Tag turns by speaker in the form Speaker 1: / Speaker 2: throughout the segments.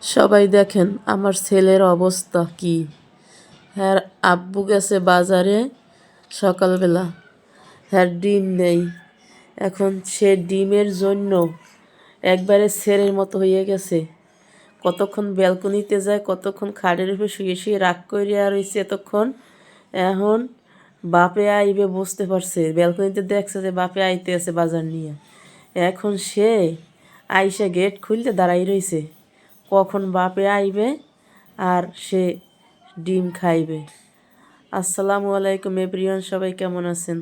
Speaker 1: সবাই দেখেন আমার ছেলের অবস্থা কি। হ্যাঁ, আব্বু গেছে বাজারে সকালবেলা, হ্যাঁ ডিম নেই। এখন সে ডিমের জন্য একবারে ছেলের মতো হয়ে গেছে। কতক্ষণ ব্যালকনিতে যায়, কতক্ষণ খাটের উপরে শুয়ে শুয়ে রাগ করিয়া রয়েছে এতক্ষণ। এখন বাপে আইবে বুঝতে পারছে, ব্যালকনিতে দেখছে যে বাপে আইতে আছে বাজার নিয়ে। এখন সে আইসা গেট খুলতে দাঁড়াই রয়েছে, কখন বাপে আইবে আর সে ডিম খাইবে। আসসালামু আলাইকুম এভরিওয়ান, সবাই কেমন আছেন?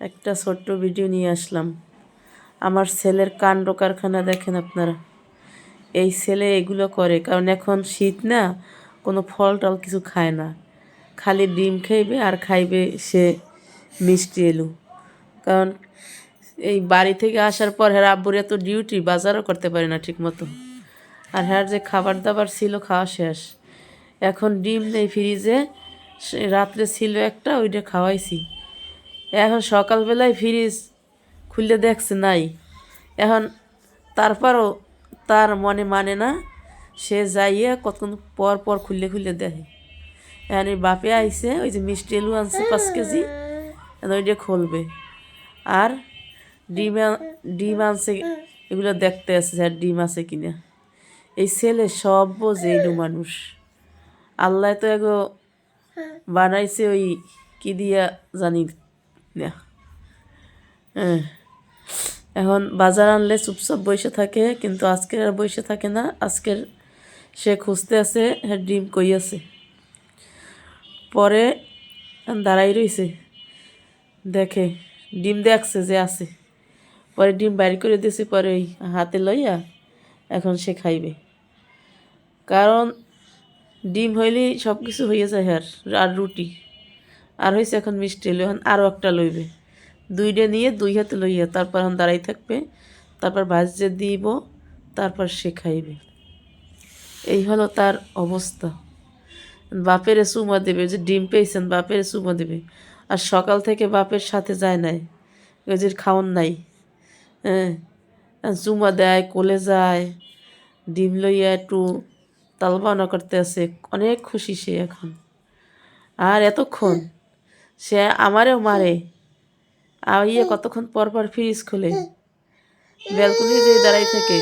Speaker 1: একটা ছোট্ট ভিডিও নিয়ে আসলাম। আমার ছেলের কাণ্ড কারখানা দেখেন আপনারা। এই ছেলে এগুলো করে কারণ এখন শীত না, কোনো ফল টল কিছু খায় না, খালি ডিম খাইবে আর খাইবে সে মিষ্টি এলু। কারণ এই বাড়ি থেকে আসার পর হ্যাঁ আব্বুর এত ডিউটি, বাজারও করতে পারে না ঠিক মতো। আর হ্যাঁ যে খাবার দাবার ছিল খাওয়া শেষ। এখন ডিম নেই ফ্রিজে, রাত্রে ছিল একটা, ওইটা খাওয়াইছি। এখন সকালবেলায় ফ্রিজ খুললে দেখছে নাই। এখন তারপরও তার মানে না, সে যাইয়া কতক্ষণ পর পর খুললে খুললে দেখে। এখন এই বাপে আইসে, ওই যে মিষ্টি আলু আনছে 5 কেজি, ওইটা খুলবে। আর ডিম আনছে, এগুলো দেখতে আসছে আর ডিম আছে কিনা। এই ছেলে সব বোঝে এইটু মানুষ। আল্লাহ তো এগো বানাইছে ওই কি দিয়া জানি না। এখন বাজার আনলে চুপচাপ বসে থাকে, কিন্তু আজকের আর বসে থাকে না। আজকের সে খুঁজতে আছে হ্যাঁ ডিম কই আছে। পরে দাঁড়াই রইছে, দেখে ডিম দেখছে যে আছে। পরে ডিম বাইর করে দিয়েছে, পরে ওই হাতে লইয়া এখন সে খাইবে। কারণ ডিম হইলেই সব কিছু হয়ে যায়। আর রুটি আর হয়েছে, এখন মিষ্টি এলো, এখন আরও একটা লইবে। দুইটা নিয়ে দুই হাতে লইয়া তারপর এখন দাঁড়াই থাকবে, তারপর ভাজতে দিব, তারপর সে খাইবে। এই হলো তার অবস্থা। বাপের চুমা দেবে, যে ডিম পেয়েছেন বাপের চুমা দেবে। আর সকাল থেকে বাপের সাথে যায় নাই, ওই যে খাওয়ান নাই। হ্যাঁ, চুমা দেয়, কোলে যায়, ডিম লইয়া একটু তালবানা করতে আছে, অনেক খুশি সে এখন। আর এতক্ষণ সে আমারেও মারে, আইয়ে কতক্ষণ পর পর ফ্রিজ খোলে, ব্যালকনি যে দাঁড়াই থাকে।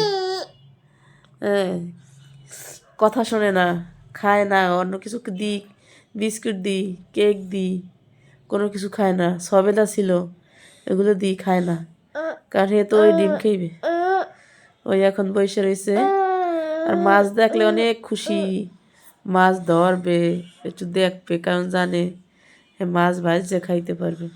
Speaker 1: হ্যাঁ, কথা শোনে না, খায় না, অন্য কিছু দিই, বিস্কুট দিই, কেক দিই, কোনো কিছু খায় না। সবেদা ছিল, এগুলো দিই খায় না, কারণ এ তো ওই ডিম খাইবে। ওই এখন বসে রয়েছে, আর মাছ দেখলে অনেক খুশি, মাছ ধরবে, একটু দেখবে, কারণ জানে মাছ ভাজছে খাইতে পারবে।